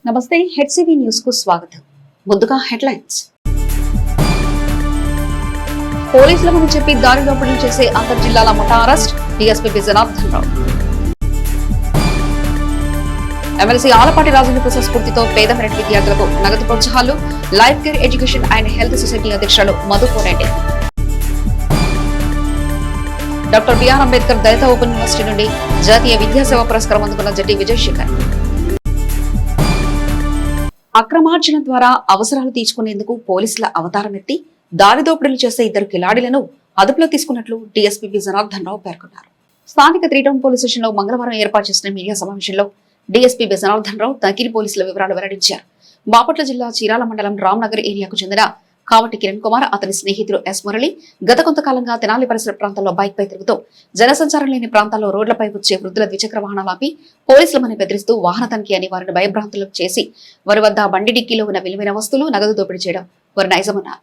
నమస్తే, HCV news కు స్వాగతం. ముందుగా హెడ్లైన్స్. పోలీసులమని చెప్పి దారి దోపిడీ చేసే అంతర్ జిల్లాల ముఠా arrest, DSP Janardhan Rao. MLC Alapati Rajendra Prasad స్ఫూర్తితో పేద మెరిట్ విద్యార్థులకు నగదు ప్రోత్సాహాలు, life care education and health society అధ్యక్షులు Madhu Koneti. Doctor B R Ambedkar Dalit open university నుండి జాతీయ విద్యాసేవ పురస్కారం అందుకున్న జట్టి విజయశేఖర్. అక్రమార్జన ద్వారా అవసరాలు తీర్చుకునేందుకు పోలీసుల అవతారం ఎత్తి దారి దోపిడీలు చేసే ఇద్దరు కిలాడీలను అదుపులో తీసుకున్నట్లు డీఎస్పీ జనార్దన్ రావు పేర్కొన్నారు. స్థానిక 3 టౌన్ పోలీస్ స్టేషన్ లో మంగళవారం ఏర్పాటు చేసిన మీడియా సమావేశంలో డీఎస్పీ జనార్దన్ రావు తనిఖీ పోలీసుల వివరాలు వెల్లడించారు. బాపట్ల జిల్లా చీరాల మండలం రామ్నగర్ ఏరియాకు చెందిన కావటి కిరణ్ కుమార్, అతని స్నేహితుడు ఎస్ మురళి గత కొంతకాలంగా తెనాలి పరిసర ప్రాంతాల్లో బైక్ పై తిరుగుతూ జనసంచారం లేని ప్రాంతాల్లో రోడ్లపై వచ్చే వృద్ధుల ద్విచక్ర వాహనాలాపి పోలీసులమని బెదిరిస్తూ వాహన తనిఖీ అని వారిని భయభ్రాంతులకు చేసి వారి వద్ద బండి డిక్కీలో ఉన్న విలువైన వస్తువులు నగదు దోపిడీ చేయడం వారి నైజమన్నారు.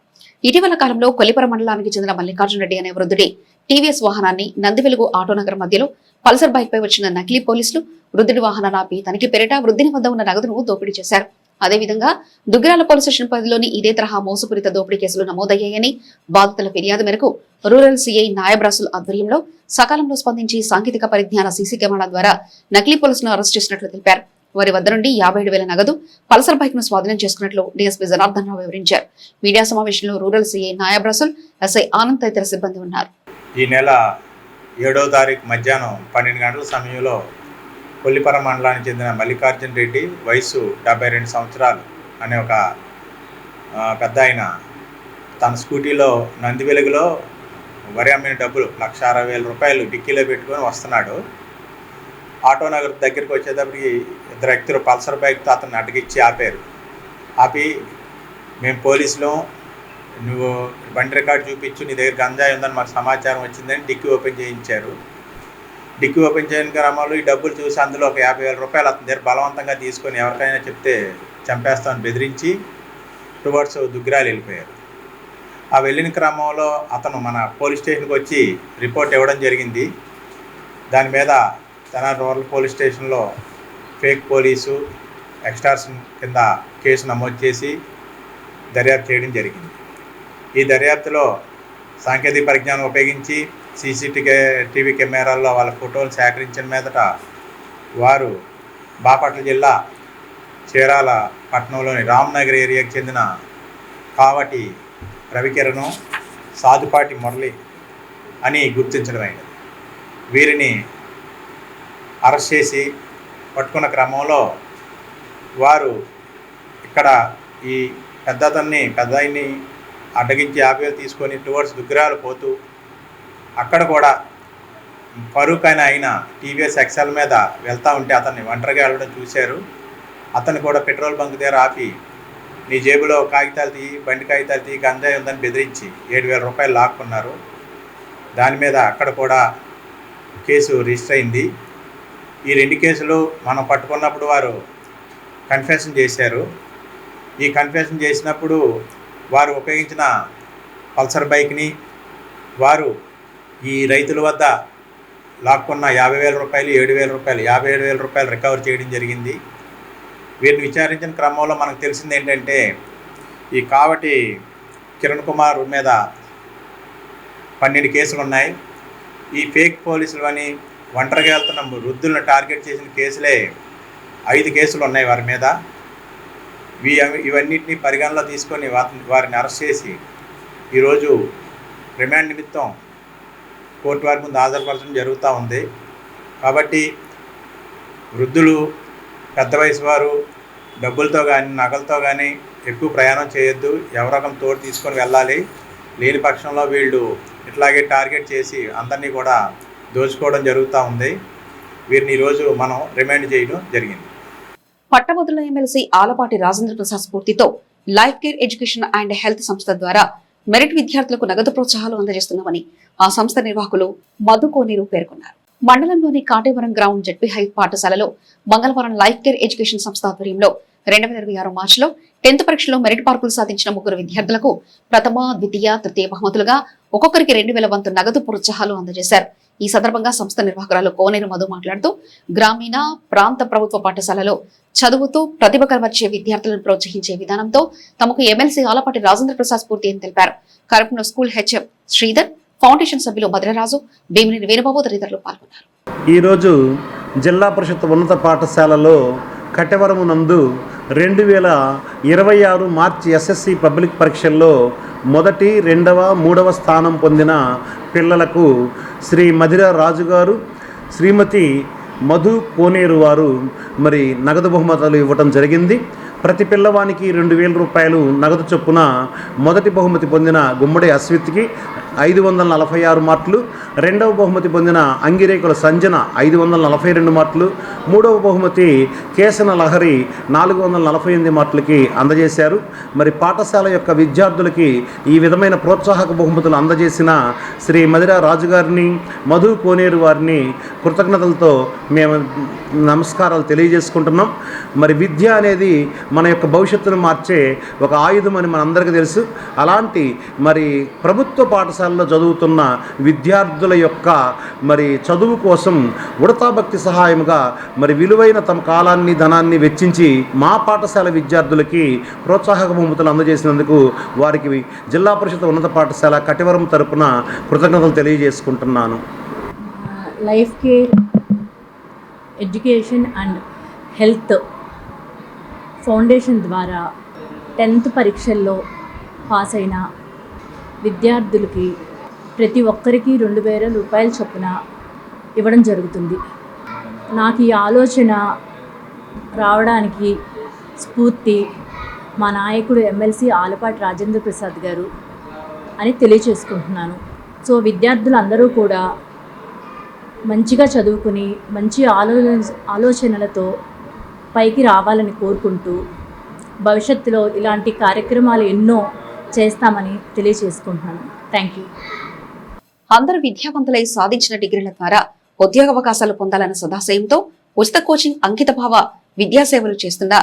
ఇటీవల కాలంలో కొల్లిపర మండలానికి చెందిన మల్లికార్జున రెడ్డి అనే వృద్ధుడి టీవీఎస్ వాహనాన్ని నందివెలుగు ఆటోనగర్ మధ్యలో పల్సర్ బైక్ పై వచ్చిన నకిలీ పోలీసులు వృద్ధుడి వాహనాలాపి తనిఖీ పేరిట వృద్ధిని వద్ద ఉన్న నగదును దోపిడీ చేశారు. అదేవిధంగా దుగ్గిరాల పోలీస్ స్టేషన్ పరిధిలోని ఇదే తరహా మోసపూరిత దోపిడీ కేసులు నమోదయ్యాయని, బాధితుల ఫిర్యాదు మేరకు రూరల్ సిఐ నాయబ్ రసూల్ ఆధ్వర్యంలో సకాలంలో స్పందించి సాంకేతిక పరిజ్ఞాన సీసీ కెమెరా ద్వారా నకిలీ పోలీసులను అరెస్ట్ చేసినట్లు తెలిపారు. వారి వద్ద నుండి 57,000 నగదు, పల్సర్ బైక్ ను స్వాధీనం చేసుకున్నట్లు డీఎస్పీ జనార్దన్ రావు వివరించారు. మీడియా సమావేశంలో rural CI Nayab Rasool, SI Anand తదితర సిబ్బంది ఉన్నారు. ఈ నెల 7వ తారీఖు మధ్యాహ్నం 12 గంటల సమయంలో కొల్లిపర మండలానికి చెందిన మల్లికార్జున రెడ్డి, వయసు 72 సంవత్సరాలు అనే ఒక పెద్ద ఆయన తన స్కూటీలో నందివెలుగులో వరి అమ్మిన డబ్బులు 1,60,000 రూపాయలు డిక్కీలో పెట్టుకొని వస్తున్నాడు. ఆటోనగర్ దగ్గరికి వచ్చేటప్పటికి ఇద్దరు వ్యక్తులు పల్సర్ బైక్తో అతన్ని అడ్డగిచ్చి ఆపారు. ఆపి మేము పోలీసులు, నువ్వు బండి రికార్డు చూపించు, నీ దగ్గర గంజాయి ఉందని మాకు సమాచారం వచ్చిందని డిక్కీ ఓపెన్ చేయించారు. డిక్కీ ఓపెన్ చేయని క్రమంలో ఈ డబ్బులు చూసి అందులో ఒక 50,000 రూపాయలు అతని దగ్గర బలవంతంగా తీసుకొని ఎవరికైనా చెప్తే చంపేస్తామని బెదిరించి టువర్డ్స్ దుగ్గిరాలు వెళ్ళిపోయారు. ఆ వెళ్ళిన క్రమంలో అతను మన పోలీస్ స్టేషన్కి వచ్చి రిపోర్ట్ ఇవ్వడం జరిగింది. దాని మీద తెనాలి రూరల్ పోలీస్ స్టేషన్లో ఫేక్ పోలీసు ఎక్స్టార్షన్ కింద కేసు నమోదు చేసి దర్యాప్తు చేయడం జరిగింది. ఈ దర్యాప్తులో సాంకేతిక పరిజ్ఞానం ఉపయోగించి టీవీ కెమెరాల్లో వాళ్ళ ఫోటోలు సేకరించిన మీదట వారు బాపట్ల జిల్లా చీరాల పట్టణంలోని రామ్నగర్ ఏరియాకు చెందిన కావటి రవికిరణం, సాధుపాటి మురళి అని గుర్తించడమైనది. వీరిని అరెస్ట్ చేసి పట్టుకున్న క్రమంలో వారు ఇక్కడ ఈ పెద్దాయన్ని అడ్డగించి 50,000 తీసుకొని టువర్డ్స్ దుగ్గిరాలు పోతూ అక్కడ కూడా ఫరూక్ అయిన టీవీఎస్ ఎక్సెల్ మీద వెళ్తూ ఉంటే అతన్ని ఒంటరిగా వెళ్ళడం చూశారు. అతన్ని కూడా పెట్రోల్ బంక్ దగ్గర ఆపి నీ జేబులో కాగితాలు తీయి, బండి కాగితాలు తీయి, గంజాయి ఉందని బెదిరించి 7,000 రూపాయలు లాక్కున్నారు. దాని మీద అక్కడ కూడా కేసు రిజిస్టర్ అయింది. ఈ 2 కేసులు మనం పట్టుకున్నప్పుడు వారు కన్ఫెషన్ చేశారు. ఈ కన్ఫెషన్ చేసినప్పుడు వారు ఉపయోగించిన పల్సర్ బైక్ని వారు ఈ రైతుల వద్ద లాక్కున్న 50,000 రూపాయలు, 7,000 రూపాయలు, 57,000 రూపాయలు రికవర్ చేయడం జరిగింది. వీరిని విచారించిన క్రమంలో మనకు తెలిసింది ఏంటంటే ఈ కావటి కిరణ్ కుమార్ మీద 12 కేసులు ఉన్నాయి. ఈ ఫేక్ పోలీసులు అని ఒంటరిగా వెళ్తున్న వృద్ధులను టార్గెట్ చేసిన కేసులే 5 కేసులు ఉన్నాయి వారి మీద. ఇవన్నిటిని పరిగణలో తీసుకొని వారిని అరెస్ట్ చేసి ఈరోజు రిమాండ్ నిమిత్తం కోర్టు వారి ముందు హాజరుపరచడం జరుగుతూ ఉంది. కాబట్టి వృద్ధులు, పెద్ద వయసు వారు డబ్బులతో కానీ నగలతో కానీ ఎక్కువ ప్రయాణం చేయొద్దు. ఎవరొకరు తోడు తీసుకొని వెళ్ళాలి. లేని పక్షంలో వీళ్ళు ఇట్లాగే టార్గెట్ చేసి అందరినీ కూడా దోచుకోవడం జరుగుతూ ఉంది. వీరిని ఈరోజు మనం రిమాండ్ చేయడం జరిగింది. పట్టభద్రుల ఎమ్మెల్సీ ఆలపాటి రాజేంద్ర ప్రసాద్ స్ఫూర్తితో life care education and health సంస్థ ద్వారా మెరిట్ విద్యార్థులకు నగదు ప్రోత్సాహాలు అందజేస్తున్నామని ఆ సంస్థ నిర్వాహకులు మధు కోనేరు పేర్కొన్నారు. మండలంలోని కాటేవరం గ్రౌండ్ జెడ్పీ హై పాఠశాలలో మంగళవారం లైఫ్ కేర్ ఎడ్యుకేషన్ సంస్థ ఆధ్వర్యంలో 2026 మార్చిలో 10th పరీక్షలో మెరిట్ మార్కులు సాధించిన 3 విద్యార్థులకు ప్రథమ, ద్వితీయ, తృతీయ బహుమతులుగా ఒక్కొక్కరికి 2,000 వంతు నగదు ప్రోత్సాహాలు అందజేశారు. ఈ సందర్భంగా సంస్థ నిర్వాహకురాలు కోనేరు మధు మాట్లాడుతూ గ్రామీణ ప్రాంత ప్రభుత్వ పాఠశాలలో చదువుతూ ప్రతిభ కనబర్చే విద్యార్థులను ప్రోత్సహించే విధానంతో తమకు ఎమ్మెల్సీ ఆలపాటి రాజేంద్ర ప్రసాద్ స్ఫూర్తి అని తెలిపారు. కార్యక్రమంలో స్కూల్ హెచ్ఎం శ్రీధర్, ఫౌండేషన్ సభ్యులు మధురరాజు, భీమినేని వీరబాబు తదితరులు పాల్గొన్నారు. ఈరోజు జిల్లా పరిషత్ ఉన్నత పాఠశాలలో కట్టెవరము నందు 2026 మార్చి ఎస్ఎస్సి పబ్లిక్ పరీక్షల్లో మొదటి, 2వ, 3వ స్థానం పొందిన పిల్లలకు శ్రీ మధిర రాజు గారు, శ్రీమతి మధు కోనేరు వారు మరి నగదు బహుమతులు ఇవ్వటం జరిగింది. ప్రతి పిల్లవానికి 2000 రూపాయలు నగదు చొప్పున మొదటి బహుమతి పొందిన గుమ్మడి అశ్విత్కి 546 మార్కులు, 2వ బహుమతి పొందిన అంగిరేకుల సంజన 542 మార్కులు, 3వ బహుమతి కేసన లహరి 448 మార్కులకి అందజేశారు. మరి పాఠశాల యొక్క విద్యార్థులకి ఈ విధమైన ప్రోత్సాహక బహుమతులు అందజేసిన శ్రీ మధిర రాజు గారిని, మధు కోనేరు వారిని కృతజ్ఞతలతో మేము నమస్కారాలు తెలియజేసుకుంటున్నాం. మరి విద్య అనేది మన యొక్క భవిష్యత్తును మార్చే ఒక ఆయుధం అని మనందరికీ తెలుసు. అలాంటి మరి ప్రభుత్వ పాఠశాలలో చదువుతున్న విద్యార్థుల యొక్క మరి చదువు కోసం ఉడతా భక్తి సహాయముగా మరి విలువైన తమ కాలాన్ని, ధనాన్ని వెచ్చించి మా పాఠశాల విద్యార్థులకి ప్రోత్సాహక బహుమతులు అందజేసినందుకు వారికి జిల్లా పరిషత్ ఉన్నత పాఠశాల కటివరం తరపున కృతజ్ఞతలు తెలియజేసుకుంటున్నాను. Life care education and health foundation ద్వారా 10th పరీక్షల్లో పాస్ అయిన విద్యార్థులకి ప్రతి ఒక్కరికి 2000 రూపాయల చొప్పున ఇవ్వడం జరుగుతుంది. నాకు ఈ ఆలోచన రావడానికి స్ఫూర్తి మా నాయకుడు ఎమ్మెల్సీ ఆలపాటి రాజేంద్ర ప్రసాద్ గారు అని తెలియచేసుకుంటున్నాను. సో విద్యార్థులందరూ కూడా మంచిగా చదువుకుని మంచి ఆలోచనలతో పైకి రావాలని కోరుకుంటూ భవిష్యత్తులో ఇలాంటి కార్యక్రమాలు ఎన్నో చేస్తామని తెలియజేసుకుంటున్నాను. Thank you. అందరూ విద్యావంతులై సాధించిన డిగ్రీల ద్వారా ఉద్యోగావకాశాలు పొందాలన్న సదాశయంతో ఉచిత కోచింగ్ అంకితభావ విద్యాసేవలు చేస్తున్న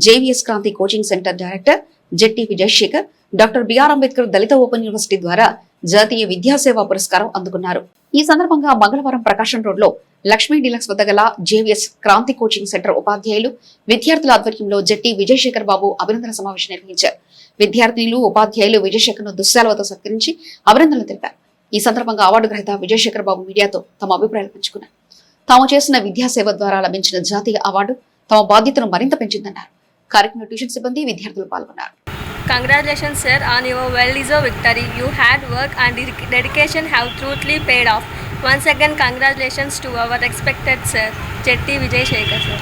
JVS Kranti coaching centre director జెట్టి Vijayasekhar doctor B R Ambedkar Dalit open university ద్వారా జాతీయ విద్యాసేవ పురస్కారం అందుకున్నారు. ఈ సందర్భంగా మంగళవారం ప్రకాశం రోడ్ లో లక్ష్మీ డీలక్స్ వద్ద గల జేవీఎస్ క్రాంతి కోచింగ్ సెంటర్ ఉపాధ్యాయులు, విద్యార్థుల ఆధ్వర్యంలో జెట్టి విజయశేఖర్ బాబు అభినందన సమావేశం నిర్వహించారు. విద్యార్థినులు, ఉపాధ్యాయులు విజయశేఖర్ ను దుశ్శాలతో సత్కరించి అభినందనలు తెలిపారు. ఈ సందర్భంగా అవార్డు గ్రహీత విజయశేఖర్ బాబు మీడియాతో తమ అభిప్రాయాలు పంచుకున్నారు. తాము చేసిన విద్యాసేవ ద్వారా లభించిన జాతీయ అవార్డు తమ బాధ్యతను మరింత పెంచిందన్నారు. కార్యక్రమంలో ట్యూషన్ సిబ్బంది, విద్యార్థులు పాల్గొన్నారు. Congratulations sir on your well-deserved victory. Your hard work and dedication have truly paid off. Once again congratulations to our expected sir, Jetti Vijay Shekhar sir.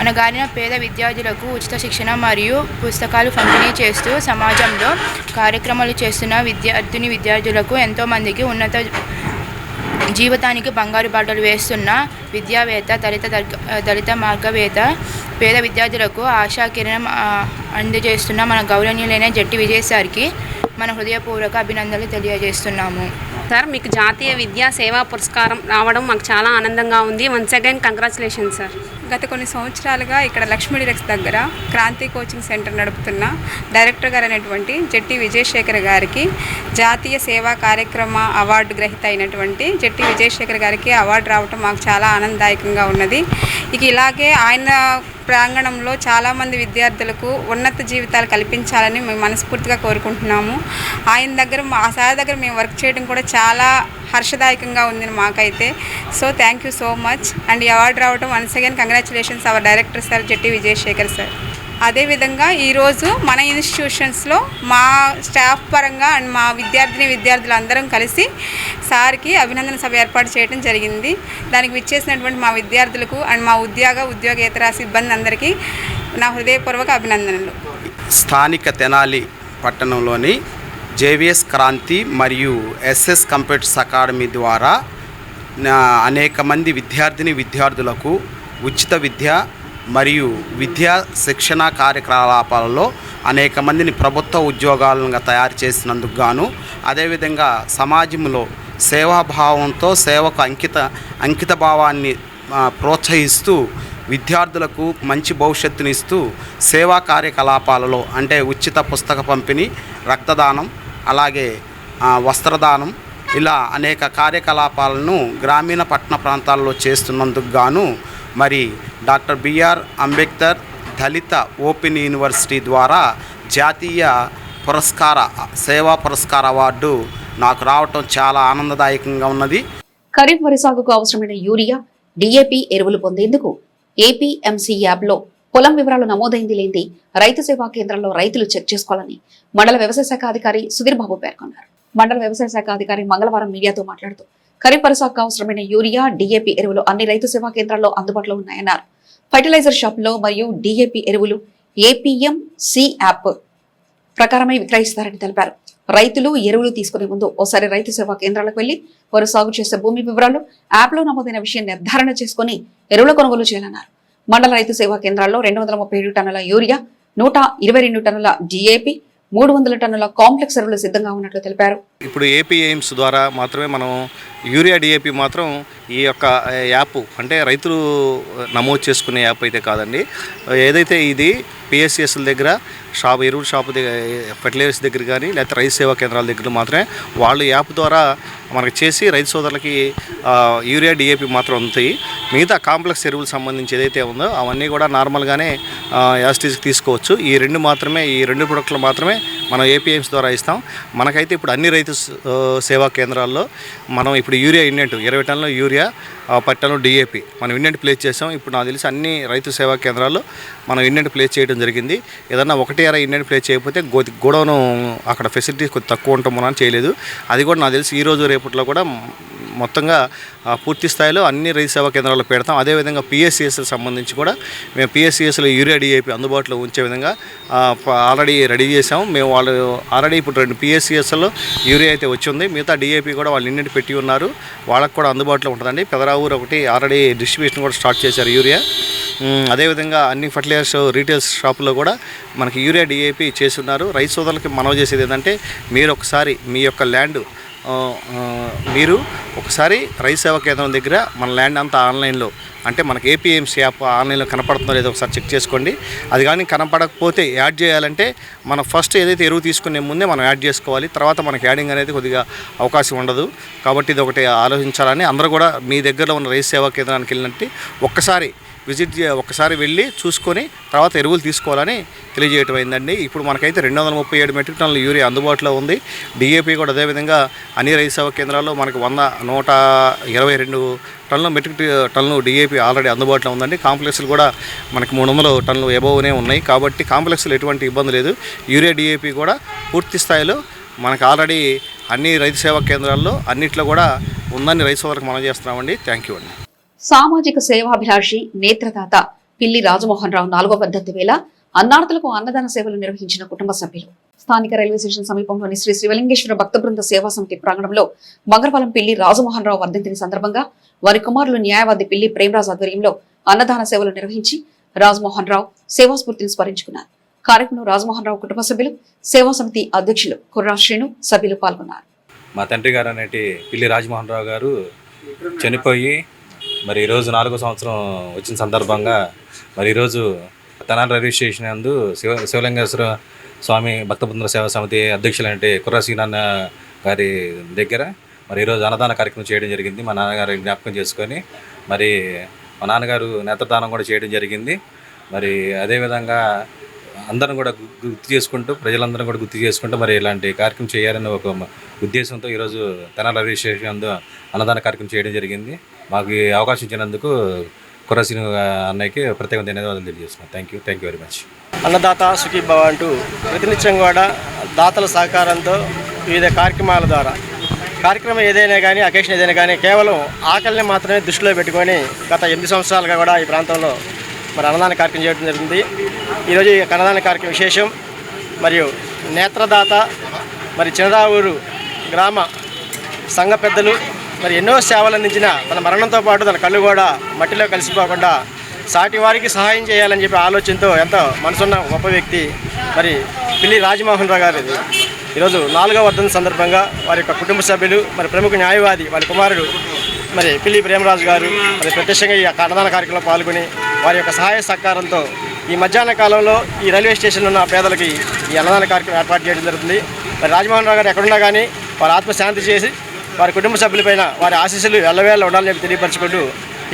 అనగారిన పేద విద్యార్థులకు ఉచిత శిక్షణ మరియు పుస్తకాలు పంపిణీ చేస్తూ సమాజంలో కార్యక్రమాలు చేస్తున్న విద్యార్థులకు ఎంతోమందికి ఉన్నత జీవితానికి బంగారు బాటలు వేస్తున్న విద్యావేత్త, దళిత మార్గవేత్త, పేద విద్యార్థులకు ఆశాకిరణం అందజేస్తున్న మన గౌరవనీయులైన జెట్టి విజయ్ సార్కి మన హృదయపూర్వక అభినందనలు తెలియజేస్తున్నాము. సార్, మీకు జాతీయ విద్యా సేవా పురస్కారం రావడం మాకు చాలా ఆనందంగా ఉంది. Once again congratulations sir. గత కొన్ని సంవత్సరాలుగా ఇక్కడ లక్ష్మీ డీలక్స్ దగ్గర క్రాంతి కోచింగ్ సెంటర్ నడుపుతున్న డైరెక్టర్ గారు అయినటువంటి జెట్టి విజయశేఖర్ గారికి జాతీయ సేవా కార్యక్రమ అవార్డు గ్రహీత అయినటువంటి జెట్టి విజయశేఖర్ గారికి అవార్డు రావడం మాకు చాలా ఆనందదాయకంగా ఉన్నది. ఇక ఇలాగే ఆయన ప్రాంగణంలో చాలామంది విద్యార్థులకు ఉన్నత జీవితాలు కల్పించాలని మేము మనస్ఫూర్తిగా కోరుకుంటున్నాము. ఆ సార్ దగ్గర మేము వర్క్ చేయడం కూడా చాలా హర్షదాయకంగా ఉంది మాకైతే. So thank you so much. And ఈ అవార్డు రావడం once again congratulations our director sir Jetti Vijayasekhar sir. అదేవిధంగా ఈరోజు మన ఇన్స్టిట్యూషన్స్లో మా స్టాఫ్ పరంగా అండ్ మా విద్యార్థులు అందరం కలిసి సార్కి అభినందన సభ ఏర్పాటు చేయడం జరిగింది. దానికి విచ్చేసినటువంటి మా విద్యార్థులకు అండ్ మా ఉద్యోగేతర సిబ్బంది అందరికీ నా హృదయపూర్వక అభినందనలు. స్థానిక తెనాలి పట్టణంలోని జేవీఎస్ క్రాంతి మరియు ఎస్ఎస్ కంప్యూటర్స్ అకాడమీ ద్వారా అనేక మంది విద్యార్థులకు ఉచిత విద్య మరియు విద్యా శిక్షణ కార్యకలాపాలలో అనేక మందిని ప్రభుత్వ ఉద్యోగాలుగా తయారు చేసినందుకు గాను, అదేవిధంగా సమాజంలో సేవాభావంతో సేవకు అంకిత భావాన్ని ప్రోత్సహిస్తూ విద్యార్థులకు మంచి భవిష్యత్తునిస్తూ సేవా కార్యకలాపాలలో అంటే ఉచిత పుస్తక పంపిణీ, రక్తదానం, అలాగే వస్త్రదానం, ఇలా అనేక కార్యకలాపాలను గ్రామీణ పట్టణ ప్రాంతాల్లో చేస్తున్నందుకు గాను మరి doctor B R Ambedkar Dalit open university ద్వారా జాతీయ సేవా పురస్కార అవార్డు నాకు రావటం చాలా ఆనందదాయకంగా ఉన్నది. ఖరీఫ్ వరి సాగుకు అవసరమైన యూరియా, డిఏపి ఎరువులు పొందేందుకు ఏపీఎంసీ యాప్లో పొలం వివరాలు నమోదైంది లేని రైతు సేవా కేంద్రంలో రైతులు చెక్ చేసుకోవాలని మండల వ్యవసాయ శాఖ అధికారి సుధీర్ బాబు పేర్కొన్నారు. మండల వ్యవసాయ శాఖ అధికారి మంగళవారం మీడియాతో మాట్లాడుతూ ఖరీఫ్ వరి సాగుకు అవసరమైన యూరియా, డిఏపి ఎరువులు అన్ని రైతు సేవా కేంద్రాల్లో అందుబాటులో ఉన్నాయన్నారు. ఫర్టిలైజర్ షాపుల్లో మరియు డిఏపి ఎరువులు ఏపీఎంసీ యాప్ ప్రకారమే విక్రయిస్తారని తెలిపారు. రైతులు ఎరువులు తీసుకునే ముందు ఓసారి రైతు సేవా కేంద్రాలకు వెళ్లి వారు సాగు చేసే భూమి వివరాలు యాప్ లో నమోదైన విషయం నిర్ధారణ చేసుకుని ఎరువుల కొనుగోలు చేయాలన్నారు. మండల రైతు సేవా కేంద్రాల్లో 237 టన్నుల యూరియా, 122 టన్నుల డిఏపి, 300 టన్నుల కాంప్లెక్స్ ఎరువులు సిద్ధంగా ఉన్నట్లు తెలిపారు. ఇప్పుడు ఏపీ ఎయిమ్స్ ద్వారా మాత్రమే మనం యూరియా, డిఏపి మాత్రం ఈ యొక్క యాప్ అంటే రైతులు నమోదు చేసుకునే యాప్ అయితే కాదండి. ఏదైతే ఇది పిఎస్సిఎస్ల దగ్గర ఎరువుల షాపు దగ్గర, ఫెర్టిలైజర్స్ దగ్గర కానీ లేకపోతే రైతు సేవా కేంద్రాల దగ్గర మాత్రమే వాళ్ళు యాప్ ద్వారా మనకు చేసి రైతు సోదరులకి యూరియా, డిఏపి మాత్రం ఉంటాయి. మిగతా కాంప్లెక్స్ ఎరువులు సంబంధించి ఏదైతే ఉందో అవన్నీ కూడా నార్మల్గానే యాస్టీస్కి తీసుకోవచ్చు. ఈ రెండు ప్రొడక్ట్లు మాత్రమే మనం ఏపీఎంస్ ద్వారా ఇస్తాం. మనకైతే ఇప్పుడు అన్ని రైతు సేవా కేంద్రాల్లో మనం ఇప్పుడు యూరియా ఇండెంట్ 20 టన్నుల యూరియా, 10 టన్నుల డిఏపి మనం ఇండెంట్ ప్లేస్ చేసాం. ఇప్పుడు నాకు తెలిసి అన్ని రైతు సేవా కేంద్రాల్లో మనం ఇండెంట్ ప్లేస్ చేయడం జరిగింది. ఏదన్నా 1 ఇండెంట్ ప్లేస్ చేయకపోతే గోడౌన్ అక్కడ ఫెసిలిటీస్ కొద్ది తక్కువ ఉంటాం మనం చేయలేదు. అది కూడా నాకు తెలిసి ఈరోజు రేపట్లో కూడా మొత్తంగా పూర్తి స్థాయిలో అన్ని రైతు సేవా కేంద్రాల్లో పెడతాం. అదేవిధంగా పిఎస్సిఎస్కి సంబంధించి కూడా మేము పిఎస్సిఎస్లో యూరియా, డిఏపి అందుబాటులో ఉంచే విధంగా ఆల్రెడీ రెడీ చేసాము. మేము వాళ్ళు ఆల్రెడీ ఇప్పుడు 2 పిఎస్సిఎస్లో యూరియా అయితే వచ్చింది. మిగతా డిఏపి కూడా వాళ్ళు ఇండెంట్ పెట్టి ఉన్నారు. వాళ్ళకు కూడా అందుబాటులో ఉంటుందండి. పెదరావూరు ఒకటి ఆల్రెడీ డిస్ట్రిబ్యూషన్ కూడా స్టార్ట్ చేశారు యూరియా. అదేవిధంగా అన్ని ఫర్టిలైజర్స్ రీటైల్ షాపుల్లో కూడా మనకి యూరియా, డిఏపి చేస్తున్నారు. రైతు సోదరులకి మనవి చేసేది ఏంటంటే మీరు ఒకసారి మీ యొక్క ల్యాండ్ మీరు ఒకసారి రైతు సేవా కేంద్రం దగ్గర మన ల్యాండ్ అంతా ఆన్లైన్లో అంటే మనకి ఏపీఎంసీ యాప్ ఆన్లైన్లో కనపడుతుందో లేదో ఒకసారి చెక్ చేసుకోండి. అది కానీ కనపడకపోతే యాడ్ చేయాలంటే మనం ఫస్ట్ ఏదైతే ఎరువు తీసుకునే ముందే మనం యాడ్ చేసుకోవాలి. తర్వాత మనకి యాడింగ్ అనేది కొద్దిగా అవకాశం ఉండదు. కాబట్టి ఇది ఒకటి ఆలోచించాలని అందరూ కూడా మీ దగ్గరలో ఉన్న రైతు సేవా కేంద్రానికి వెళ్ళినట్టు ఒక్కసారి వెళ్ళి చూసుకొని తర్వాత ఎరువులు తీసుకోవాలని తెలియజేయటం అయిందండి. ఇప్పుడు మనకైతే 237 మెట్రిక్ టన్నుల యూరియా అందుబాటులో ఉంది. డిఏపి కూడా అదేవిధంగా అన్ని రైతు సేవా కేంద్రాల్లో మనకు 122 టన్నులు డిఏపి ఆల్రెడీ అందుబాటులో ఉందండి. కాంప్లెక్స్లు కూడా మనకి 300 టన్నులు ఎబోవ్నే ఉన్నాయి. కాబట్టి కాంప్లెక్స్లో ఎటువంటి ఇబ్బంది లేదు. యూరియా, డిఏపి కూడా పూర్తి స్థాయిలో మనకు ఆల్రెడీ అన్ని రైతు సేవా కేంద్రాల్లో అన్నిట్లో కూడా ఉందని రైతు సోదరులకు మనం చేస్తున్నామండి. థ్యాంక్ యూ అండి. సామాజిక సేవాభిలాషి నేత్రదాత పిల్లి రాజమోహన్ రావు 4వ వర్ధంతి వేళ అన్నార్థులకు అన్నదాన సేవలు నిర్వహించిన కుటుంబ సభ్యులు. స్థానిక రైల్వే స్టేషన్ సమీపంలోని శ్రీ శివలింగేశ్వర భక్త బృంద సేవా సమితి ప్రాంగణంలో మంగళవారం పిల్లి రాజమోహన్ రావు వర్ధంతిని సందర్భంగా వారి కుమారులు న్యాయవాది పిల్లి ప్రేమరాజ్ ఆధ్వర్యంలో అన్నదాన సేవలు నిర్వహించి రాజమోహన్ రావు సేవాస్ఫూర్తిని స్మరించుకున్నారు. కార్యక్రమంలో రాజమోహన్ రావు కుటుంబ సభ్యులు, సేవా సమితి అధ్యక్షులు కుర్రా శ్రీను సభ్యులు పాల్గొన్నారు. మా తండ్రి గారు అనేటి పిల్లి రాజమోహన్ రావు గారు చనిపోయి మరి ఈరోజు 4వ సంవత్సరం వచ్చిన సందర్భంగా మరి ఈరోజు తెనాలి రైల్వే స్టేషన్ నందు శివలింగేశ్వర స్వామి భక్తబృంద సేవా సమితి అధ్యక్షులంటే కుర్రా శ్రీనాన్న గారి దగ్గర మరి ఈరోజు అన్నదాన కార్యక్రమం చేయడం జరిగింది. మా నాన్నగారు జ్ఞాపకం చేసుకొని మరి మా నాన్నగారు నేత్రదానం కూడా చేయడం జరిగింది. మరి అదేవిధంగా అందరం కూడా గుర్తు చేసుకుంటూ ప్రజలందరం కూడా గుర్తు చేసుకుంటూ మరి ఇలాంటి కార్యక్రమం చేయాలని ఒక ఉద్దేశంతో ఈరోజు తెనాలి రైల్వే స్టేషన్ నందు అన్నదాన కార్యక్రమం చేయడం జరిగింది. మాకు ఈ అవకాశం ఇచ్చినందుకు కుర్రసీను అన్నయ్యకి ప్రత్యేక ధన్యవాదాలు తెలియజేస్తున్నాను. Thank you very much. Annadata Sukhibhava అంటూ ప్రతినిత్యం కూడా దాతల సహకారంతో వివిధ కార్యక్రమాల ద్వారా కార్యక్రమం ఏదైనా కానీ అకేషన్ ఏదైనా కానీ కేవలం ఆకలిని మాత్రమే దృష్టిలో పెట్టుకొని గత 8 సంవత్సరాలుగా కూడా ఈ ప్రాంతంలో మరి అన్నదాన కార్యక్రమం చేయడం జరిగింది. ఈరోజు ఈ అన్నదాన కార్యక్రమం విశేషం. మరియు నేత్రదాత మరి చినరావూరు గ్రామ సంఘ పెద్దలు మరి ఎన్నో సేవలు అందించిన తన మరణంతో పాటు తన కళ్ళు కూడా మట్టిలో కలిసిపోకుండా సాటి వారికి సహాయం చేయాలని చెప్పి ఆలోచనతో ఎంతో మనసున్న గొప్ప వ్యక్తి మరి పిల్లి రాజమోహన్ రావు గారు. ఈరోజు 4వ వర్ధంతి సందర్భంగా వారి యొక్క కుటుంబ సభ్యులు మరి ప్రముఖ న్యాయవాది వారి కుమారుడు మరి పిల్లి ప్రేమరాజు గారు మరి ప్రత్యక్షంగా ఈ అన్నదాన కార్యక్రమంలో పాల్గొని వారి యొక్క సహాయ సహకారంతో ఈ మధ్యాహ్న కాలంలో ఈ రైల్వే స్టేషన్లో ఉన్న పేదలకి ఈ అన్నదాన కార్యక్రమం ఏర్పాటు చేయడం జరుగుతుంది. మరి రాజమోహన్ రావు గారు ఎక్కడున్నా కానీ వారి ఆత్మశాంతి చేసి వారి కుటుంబ సభ్యులపైన వారి ఆశీస్సులు ఎల్లవేళ ఉండాలని చెప్పి తెలియపరచుకుంటూ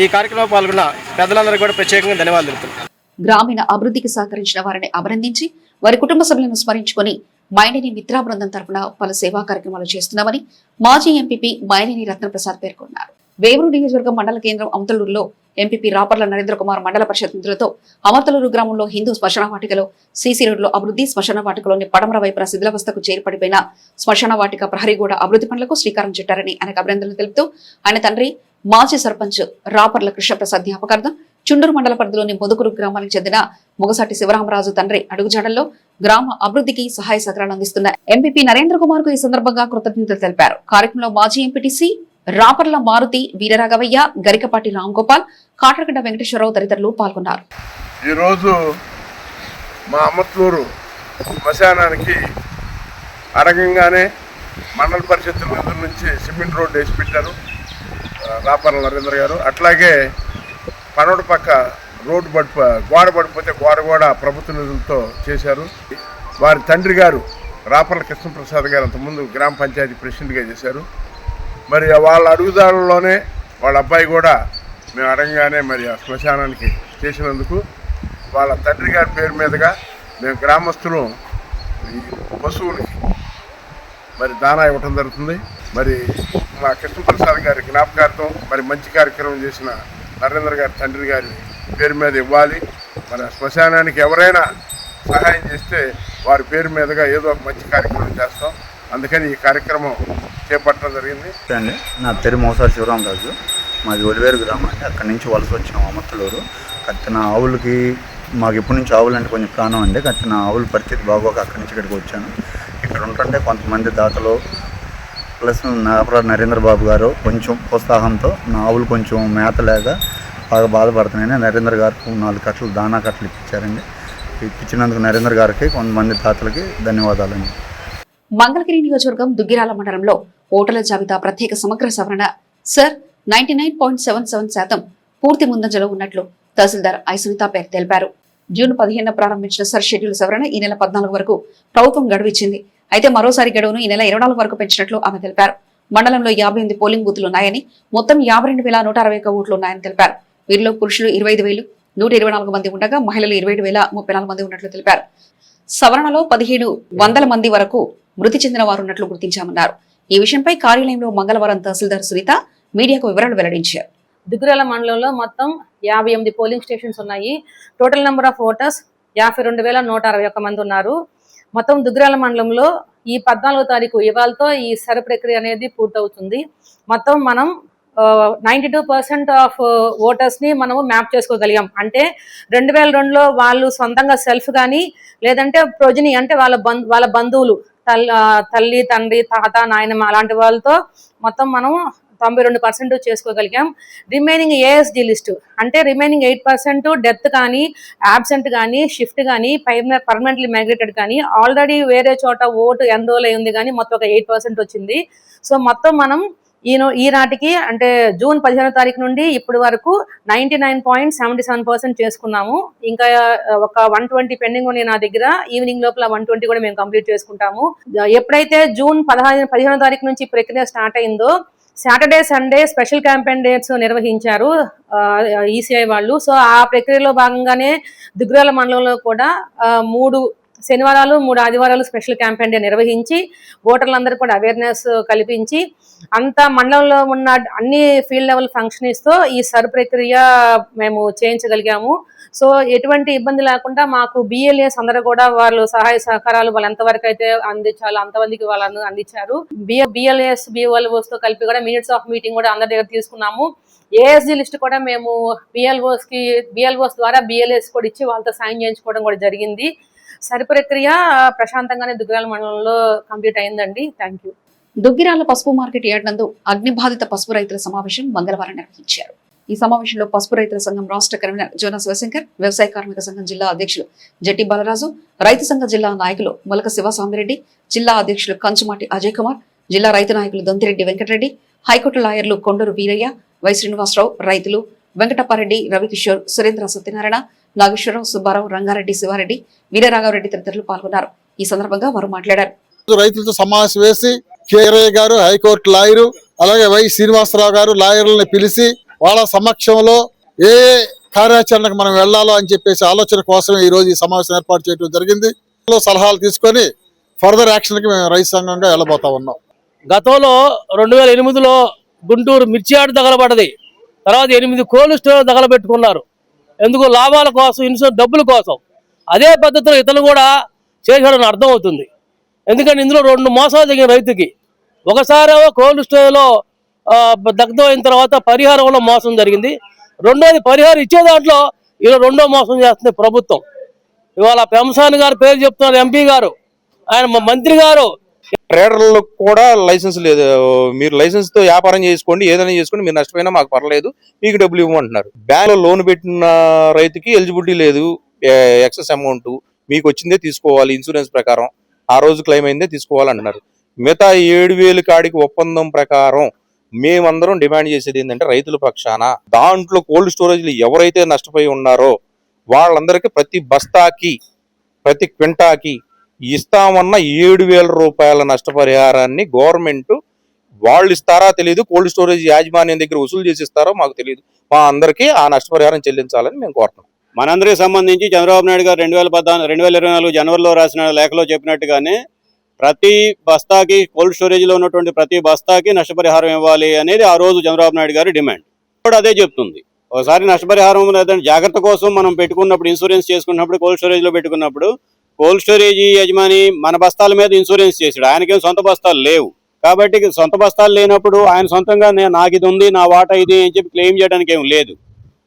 ఈ కార్యక్రమంలో పాల్గొన్న పెద్దలందరికీ కూడా ప్రత్యేకంగా ధన్యవాదాలు తెలుపుతున్నాను. గ్రామీణ అభివృద్ధికి సహకరించిన వారిని అభినందించి వారి కుటుంబ సభ్యులను స్మరించుకొని మైనేని మిత్రా బృందం తరఫున పలు సేవా కార్యక్రమాలు చేస్తున్నామని మాజీ ఎంపీపీ మైనేని రత్నప్రసాద్ పేర్కొన్నారు. వేమూరు నియోజకవర్గం మండల కేంద్రం అమతలూరులో ఎంపీపీ రాపర్ల నరేంద్ర కుమార్ మండల పరిషత్ నిధులతో అమతలూరు గ్రామంలో హిందూ శ్మశాన వాటికలో సీసీ రోడ్లో అభివృద్ధి, శ్మశాన వాటికలోని పడమర వైపున శిథిలావస్థకు చేరిపడిపోయిన శ్మశాన వాటిక ప్రహరీ గోడ అభివృద్ధి పనులకు శ్రీకారం చుట్టారని ఆయనకు అభినందనలు తెలుపుతూ ఆయన తండ్రి మాజీ సర్పంచ్ రాపర్ల కృష్ణప్రసాద్ జ్ఞాపకార్థం చుండూరు మండల పరిధిలోని మొదుకూరు గ్రామానికి చెందిన మొగసాటి శివరామరాజు తండ్రి అడుగుజాడల్లో గ్రామ అభివృద్ధికి సహాయ సహకారాలు అందిస్తున్న ఎంపీపీ నరేంద్ర కుమార్ కు ఈ సందర్భంగా కృతజ్ఞతలు తెలిపారు. కార్యక్రమంలో మాజీ ఎంపీటీసీ రాపర్ల మారుతి, వీరరాఘవయ్య, గరికపాటి రాంగోపాల్, కాట్రగడ్డ వెంకటేశ్వరరావు తదితరులు పాల్గొన్నారు. ఈరోజు మా అమత్లూరు శ్మశానానికి అడగంగానే మండల పరిషత్ నిధుల నుంచి సిమెంట్ రోడ్డు వేసి పెట్టారు రాపర్ల నరేంద్ర గారు. అట్లాగే పనోడు పక్క రోడ్డు గోడ పడిపోతే గోడ కూడా ప్రభుత్వ నిధులతో చేశారు. వారి తండ్రి గారు రాపర్ల కృష్ణప్రసాద్ గారు అంతకుముందు గ్రామ పంచాయతీ ప్రెసిడెంట్గా చేశారు. మరి వాళ్ళ అడుగుదారుల్లోనే వాళ్ళ అబ్బాయి కూడా మేము అడగగానే మరి ఆ శ్మశానానికి చేసినందుకు వాళ్ళ తండ్రి గారి పేరు మీదుగా మేము గ్రామస్తులు ఈ పశువులకి మరి దానా ఇవ్వటం జరుగుతుంది. మరి మా కృష్ణప్రసాద్ గారి జ్ఞాపకార్థం మరి మంచి కార్యక్రమం చేసిన నరేంద్ర గారి తండ్రి గారి పేరు మీద ఇవ్వాలి. మన శ్మశానానికి ఎవరైనా సహాయం చేస్తే వారి పేరు మీదుగా ఏదో ఒక మంచి కార్యక్రమం చేస్తాం. అందుకని ఈ కార్యక్రమం చేపట్టడం జరిగింది. అండి, నా పేరు మోసారి శివరామరాజు, మాది ఒలివేరు గ్రామం అండి. అక్కడి నుంచి వలస వచ్చినాం అమర్తలూరు. కట్టిన ఆవులకి మాకు ఎప్పటి నుంచి ఆవులు అంటే కొంచెం ప్రాణం అండి. కట్టిన ఆవుల పరిస్థితి బాగోక అక్కడి నుంచి ఇక్కడికి వచ్చాను. ఇక్కడ ఉంటుంటే కొంతమంది దాతలు ప్లస్ నరేంద్ర బాబు గారు కొంచెం ప్రోత్సాహంతో నా ఆవులు కొంచెం మేత లేక బాగా బాధపడుతున్నాయని నరేంద్ర గారికి 4 కట్టలు దానా కట్టలు ఇప్పించారండి. ఇప్పించినందుకు నరేంద్ర గారికి కొంతమంది దాతలకి ధన్యవాదాలండి. మంగళగిరి నియోజకవర్గం దుగ్గిరాల మండలంలో ఓటర్ల జాబితా ప్రత్యేక సమగ్ర సవరణ సర్ 99.77% పూర్తి ముందంజలో ఉన్నట్లు తహసీల్దార్ ఐసునితా పేరు తెలిపారు. జూన్ 15న ప్రారంభించిన సర్ షెడ్యూల్ సవరణ ఈ నెల 14 వరకు ప్రభుత్వం గడువు ఇచ్చింది. అయితే మరోసారి గడువును ఈ నెల 24 వరకు పెంచినట్లు ఆమె తెలిపారు. మండలంలో 58 పోలింగ్ బూతులు ఉన్నాయని, మొత్తం 52,161 ఓట్లు ఉన్నాయని తెలిపారు. వీరిలో పురుషులు 25,124 మంది ఉండగా మహిళలు 27,034 మంది ఉన్నట్లు తెలిపారు. సవరణలో 1,700 మంది వరకు మృతి చెందిన వారు ఉన్నట్లు గుర్తించామన్నారు. ఈ విషయంపై కార్యాలయంలో మంగళవారం తహసీల్దార్ సునీత మీడియాకు వివరాలు వెల్లడించారు. దుగ్గిరాల మండలంలో మొత్తం 58 పోలింగ్ స్టేషన్స్ ఉన్నాయి. టోటల్ నెంబర్ ఆఫ్ ఓటర్స్ 52,161 మంది ఉన్నారు. మొత్తం దుగ్గిరాల మండలంలో ఈ 14వ తారీఖు ఇవాళతో ఈ సర ప్రక్రియ అనేది పూర్తవుతుంది. మొత్తం మనం 92% ఆఫ్ ఓటర్స్ని మనము మ్యాప్ చేసుకోగలిగాం. అంటే 2002లో వాళ్ళు సొంతంగా సెల్ఫ్ కానీ లేదంటే ప్రొజని అంటే వాళ్ళ బంధువులు తల్లి, తండ్రి, తాత, నాయనమ్మ అలాంటి వాళ్ళతో మొత్తం మనం 92% చేసుకోగలిగాం. రిమైనింగ్ ఏఎస్డి లిస్టు అంటే రిమైనింగ్ 8% డెత్ కానీ, యాబ్సెంట్ కానీ, షిఫ్ట్ కానీ, పర్మనెంట్లీ మైగ్రేటెడ్ కానీ, ఆల్రెడీ వేరే చోట ఓటు ఎన్రోల్ అయి ఉంది కానీ మొత్తం ఒక 8% వచ్చింది. సో మొత్తం మనం ఈనాటికి అంటే జూన్ 15వ తారీఖు నుండి ఇప్పటి వరకు 99.77% చేసుకున్నాము. ఇంకా ఒక 120 పెండింగ్ ఉన్నాయి నా దగ్గర. ఈవినింగ్ లోపల 120 కూడా మేము కంప్లీట్ చేసుకుంటాము. ఎప్పుడైతే జూన్ 15వ తారీఖు నుంచి ప్రక్రియ స్టార్ట్ అయిందో Saturday, Sunday special campaign dates నిర్వహించారు ఈసీఐ వాళ్ళు. సో ఆ ప్రక్రియలో భాగంగానే దుగ్గిరాల మండలంలో కూడా 3 శనివారాలు 3 ఆదివారాలు స్పెషల్ క్యాంపెయిన్ డే నిర్వహించి ఓటర్లందరూ కూడా అవేర్నెస్ కల్పించి అంత మండలంలో ఉన్న అన్ని ఫీల్డ్ లెవెల్ ఫంక్షనీస్తో ఈ సర్ ప్రక్రియ మేము చేయించగలిగాము. సో ఎటువంటి ఇబ్బంది లేకుండా మాకు బిఎల్ఏస్ అందరూ కూడా వాళ్ళు సహాయ సహకారాలు వాళ్ళు ఎంతవరకు అయితే అందించాలో అంతమందికి వాళ్ళను అందించారు. బిఎల్ఏస్ బిఎల్ఓస్ తో కలిపి కూడా మినిట్స్ ఆఫ్ మీటింగ్ కూడా అందరి దగ్గర తీసుకున్నాము. ఏఎస్జీ లిస్ట్ కూడా మేము బిఎల్ఓస్ ద్వారా బిఎల్ఏస్ కూడా ఇచ్చి వాళ్ళతో సైన్ చేయించుకోవడం కూడా జరిగింది. సరి ప్రక్రియ ప్రశాంతంగానే దుగ్గిరాల మండలంలో కంప్లీట్ అయిందండి. Thank you. దుగ్గిరాల పసుపు మార్కెట్ యార్డ్ నందు అగ్నిబాధిత పసుపు రైతుల సమావేశం మంగళవారం నిర్వహించారు. ఈ సమావేశంలో పసుపు రైతుల సంఘం రాష్ట్ర కన్వీనర్ జోనా శివశంకర్, వ్యవసాయ కార్మిక సంఘం జిల్లా అధ్యక్షులు జట్టి బాలరాజు, రైతు సంఘ జిల్లా నాయకులు మొలక శివసామిరెడ్డి, జిల్లా అధ్యక్షులు కంచుమాటి అజయ్ కుమార్, జిల్లా రైతు నాయకులు దొంతిరెడ్డి వెంకటరెడ్డి, హైకోర్టు లాయర్లు కొండూరు వీరయ్య, వై శ్రీనివాసరావు, రైతులు వెంకటప్పారెడ్డి, రవికిషోర్, సురేంద్ర సత్యనారాయణ, నాగేశ్వరరావు, సుబ్బారావు, రంగారెడ్డి, శివారెడ్డి, వీరరాఘవరెడ్డి తదితరులు పాల్గొన్నారు. ఈ సందర్భంగా వారు మాట్లాడారు. రైతులతో సమావేశం వేసి కేరయ్య గారు, హైకోర్టు లాయరు, అలాగే వై శ్రీనివాసరావు గారు లాయర్లని పిలిచి వాళ్ళ సమక్షంలో ఏ కార్యాచరణకు మనం వెళ్లాలో అని చెప్పేసి ఆలోచన కోసమే ఈ రోజు ఈ సమావేశం ఏర్పాటు చేయడం జరిగింది. సలహాలు తీసుకొని ఫర్దర్ యాక్షన్కి మేము రైతు సంఘంగా వెళ్ళబోతా ఉన్నాం. గతంలో 2008లో గుంటూరు మిర్చి యార్డు తగలబడ్డది. తర్వాత 8 కోల్డ్ స్టోర్ తగలబెట్టుకున్నారు. ఎందుకు? లాభాల కోసం, ఇన్సూరెన్స్ డబ్బుల కోసం. అదే పద్ధతిలో ఇతను కూడా చేశాడని అర్థం అవుతుంది. ఎందుకంటే ఇందులో 2 మోసాలు జరిగిన రైతుకి. ఒకసారేమో కోల్డ్ స్టోర్లో దగ్ధం అయిన తర్వాత పరిహారంలో మోసం జరిగింది. రెండోది పరిహారం ఇచ్చే దాంట్లో ఇలా రెండో మోసం చేస్తుంది ప్రభుత్వం. ఇవాళ పెంసాని గారు పేరు చెప్తున్నారు, ఎంపీ గారు, ఆయన మంత్రి గారు. ట్రేడర్లకు కూడా లైసెన్స్ లేదు. మీరు లైసెన్స్ తో వ్యాపారం చేసుకోండి, ఏదైనా చేసుకోండి, మీరు నష్టపోయినా మాకు పర్లేదు, మీకు డబ్బులు ఇవ్వమంటున్నారు. బ్యాంక్ లో లోన్ పెట్టిన రైతుకి ఎలిజిబిలిటీ లేదు, ఎక్సెస్ అమౌంట్ మీకు వచ్చిందే తీసుకోవాలి, ఇన్సూరెన్స్ ప్రకారం ఆ రోజు క్లెయిమ్ అయిందే తీసుకోవాలంటున్నారు. మిగతా 7,000 కాడికి ఒప్పందం ప్రకారం మేమందరం డిమాండ్ చేసేది ఏంటంటే రైతుల పక్షాన దాంట్లో కోల్డ్ స్టోరేజ్లు ఎవరైతే నష్టపోయి ఉన్నారో వాళ్ళందరికీ ప్రతి బస్తాకి, ప్రతి క్వింటాకి ఇస్తామన్న 7,000 రూపాయల నష్టపరిహారాన్ని గవర్నమెంట్ వాళ్ళు ఇస్తారా తెలియదు, కోల్డ్ స్టోరేజ్ యాజమాన్యం దగ్గర వసూలు చేసి ఇస్తారో మాకు తెలియదు. మా అందరికీ ఆ నష్టపరిహారం చెల్లించాలని మేము కోరుతున్నాం. మనందరికి సంబంధించి చంద్రబాబు నాయుడు గారు 2024 జనవరిలో రాసిన లేఖలో చెప్పినట్టుగానే ప్రతి బస్తాకి, కోల్డ్ స్టోరేజ్లో ఉన్నటువంటి ప్రతి బస్తాకి నష్టపరిహారం ఇవ్వాలి అనేది ఆ రోజు చంద్రబాబు నాయుడు గారి డిమాండ్ కూడా అదే చెప్తుంది. ఒకసారి నష్టపరిహారం లేదంటే జాగ్రత్త కోసం మనం పెట్టుకున్నప్పుడు, ఇన్సూరెన్స్ చేసుకున్నప్పుడు, కోల్డ్ స్టోరేజ్లో పెట్టుకున్నప్పుడు కోల్డ్ స్టోరేజ్ యజమాని మన బస్తాల మీద ఇన్సూరెన్స్ చేసాడు. ఆయనకేం సొంత బస్తాలు లేవు కాబట్టి సొంత బస్తాలు లేనప్పుడు ఆయన సొంతంగా నాకు ఇది ఉంది, నా వాటా ఇది అని చెప్పి క్లెయిమ్ చేయడానికి ఏం లేదు.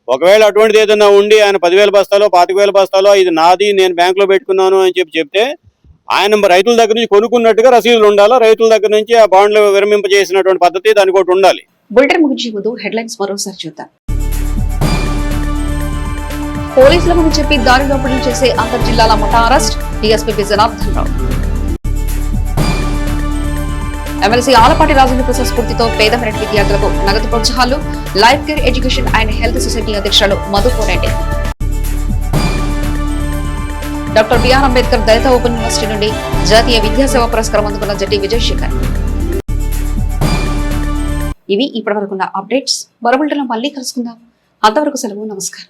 ఒకవేళ అటువంటిది ఏదైనా ఉండి ఆయన 10,000 బస్తాలో 25,000 బస్తాలో ఇది నాది, నేను బ్యాంకులో పెట్టుకున్నాను అని చెప్తే ఆయన రైతుల దగ్గర నుంచి కొనుక్కున్నట్టుగా రసీదులు ఉండాలి. రైతుల దగ్గర నుంచి ఆ బాండ్లు విరమింపజేసినటువంటి పద్ధతి దానికి ఒకటి ఉండాలి. బులెటిన్ ముగించే ముందు హెడ్లైన్స్ మరోసారి చూద్దాం. పోలీసుల ముందు చెప్పి దారి దోపిడీ చేసే అంతర్ జిల్లాల ముఠా arrest, DSP Janardhan Rao. MLC Alapati Rajendra Prasad స్ఫూర్తితో పేద మెరిట్ విద్యార్థులకు నగదు ప్రోత్సాహాలు, life care education and health society అధ్యక్షులు Madhukoreddy. Doctor B R Ambedkar Dalit open university నుండి జాతీయ విద్యాసేవ పురస్కారం అందుకున్న జట్టి విజయశేఖర్. ఇవి ఇప్పటివరకున్న అప్డేట్స్. మరో బులెటిన్లో మళ్ళీ కలుసుకుందాం. అంతవరకు సెలవు, నమస్కారం.